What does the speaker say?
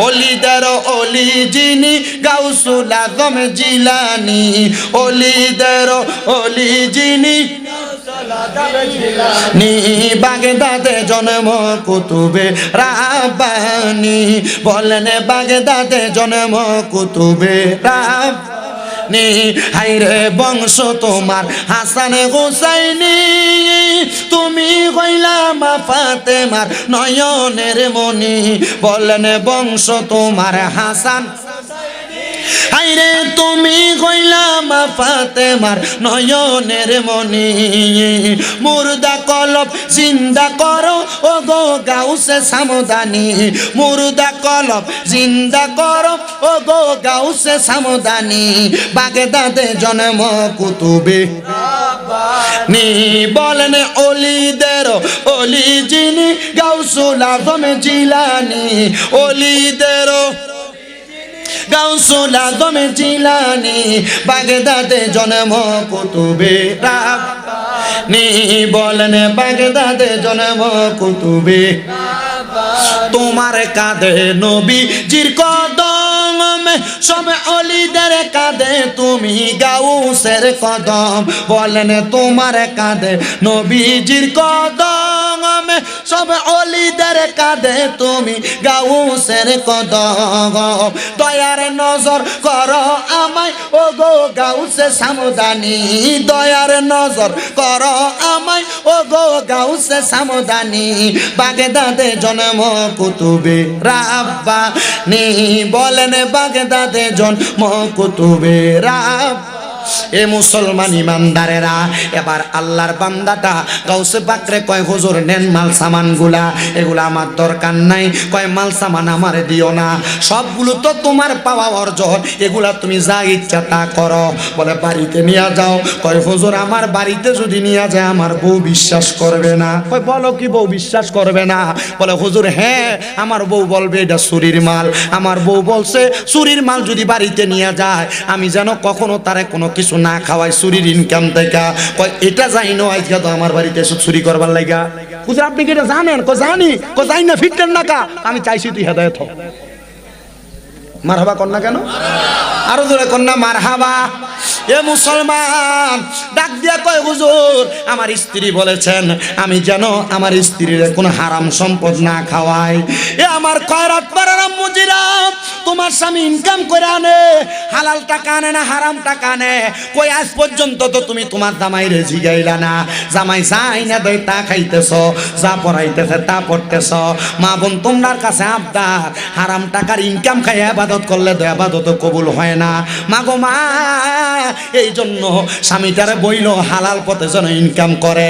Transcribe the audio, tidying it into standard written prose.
অলিদের অলি যিনি গাউসুল আজম জিলানী, অলিদের অলি যিনি নি বাগদাদে জন্ম কুতুবে রাব্বানি, বলেন বাগদাদে জন্ম কুতুবে রাব্বানি। হাইরে বংশ তোমার হাসান হুসাইনি, তুমি কইলা মা ফাতেমার নয়নের মনি, বলেন বংশ তোমার হাসান। হাইরে তুমি কইলা মা ফাতেমার নয়নের মনি, মুর্দা কলব জিন্দা করো ও গো গাউসে সামদানি, মুর্দা কলব জিন্দা করো ও গো গাউসে সামদানি, বাগদাদে জন্ম কুতুবে নি, বলেন অলিদের অলি যিনি গাউসুল আজম জিলানী, অলিদের গাউসুল আজম জিলানী, বাগদাদে জন্ম কুতুবে রাব্বানি, বলেন বাগদাদে জন্ম কুতুবে। তোমার কাঁধে নবীজির কদম, সব অলিদের কাঁধে তুমি গাউসের কদম, বলেন তোমার কাঁধে নবীজির কদম, সব অলিদের কাঁধে তুমি গাউসের কদম। দয়ার নজর করো আমায় ও গো গাউসে সামদানি, দয়ার নজর করো আমায় ও গো গাউসে সামদানি, বাগদাদে জন্ম কুতুবে রাব্বানি, বলেন বাগদাদে জন্ম কুতুবে রাব্বানি। এ মুসলমান ইমানদারেরা, এবার আল্লাহর বান্দাটা গাউসে পাকরে কয় হুজুর নেন মাল সামান গুলা, এগুলা আমার দরকার নাই, কয় মাল সামান আমার দিও না, সবগুলো তো তোমার পাওয়া অর্জন, এগুলা তুমি যা ইচ্ছা তা করো। বলে বাড়িতে নিয়ে যাও, কয় হুজুর আমার বাড়িতে যদি নিয়ে যায় আমার বউ বিশ্বাস করবে না। কয় বলো কি বউ বিশ্বাস করবে না? বলে হুজুর হ্যাঁ, আমার বউ বলবে এটা চুরির মাল, আমার বউ বলছে চুরির মাল যদি বাড়িতে নিয়ে যায় আমি যেন কখনো তারে কোনো কিছু না খাওয়াই চুরির ইনকাম থেকে। কয় এটা যাই না, আজকে তো আমার বাড়িতে এসে চুরি করবার লাগা। হুজুর আপনি কি এটা জানেন? কয় জানি। কয় যাই না ফিরতেন না কা? আমি চাইছি তুই হেদায়েত হ। মারহাবা কর না কেন? আরো জোরে কর না মারহাবা। এ মুসলমান ডাক দিয়া কয় হুজুর আমার স্ত্রী বলেছেন আমি যেন আমার স্ত্রীর কোনো হারাম সম্পদ না খাওয়াই। এ আমার খয়রাত পাড়ার মুজিরা, তোমার স্বামী ইনকাম করে আনে, হালাল টাকা আনে না হারাম টাকা আনে? কই আজ পর্যন্ত তো তুমি তোমার জামাইরে জিগাইলা না, জামাই যাই না দেয় তা খাইতেছ, যা পড়াইতেছে তা পড়তেছ। মা বোন তোমার কাছে আবদার, হারাম টাকার ইনকাম খাই ইবাদত করলে তো ইবাদত কবুল হয় না। মা গো মা, এই জন্য স্বামীটারে বইল হালাল পথে যেন ইনকাম করে।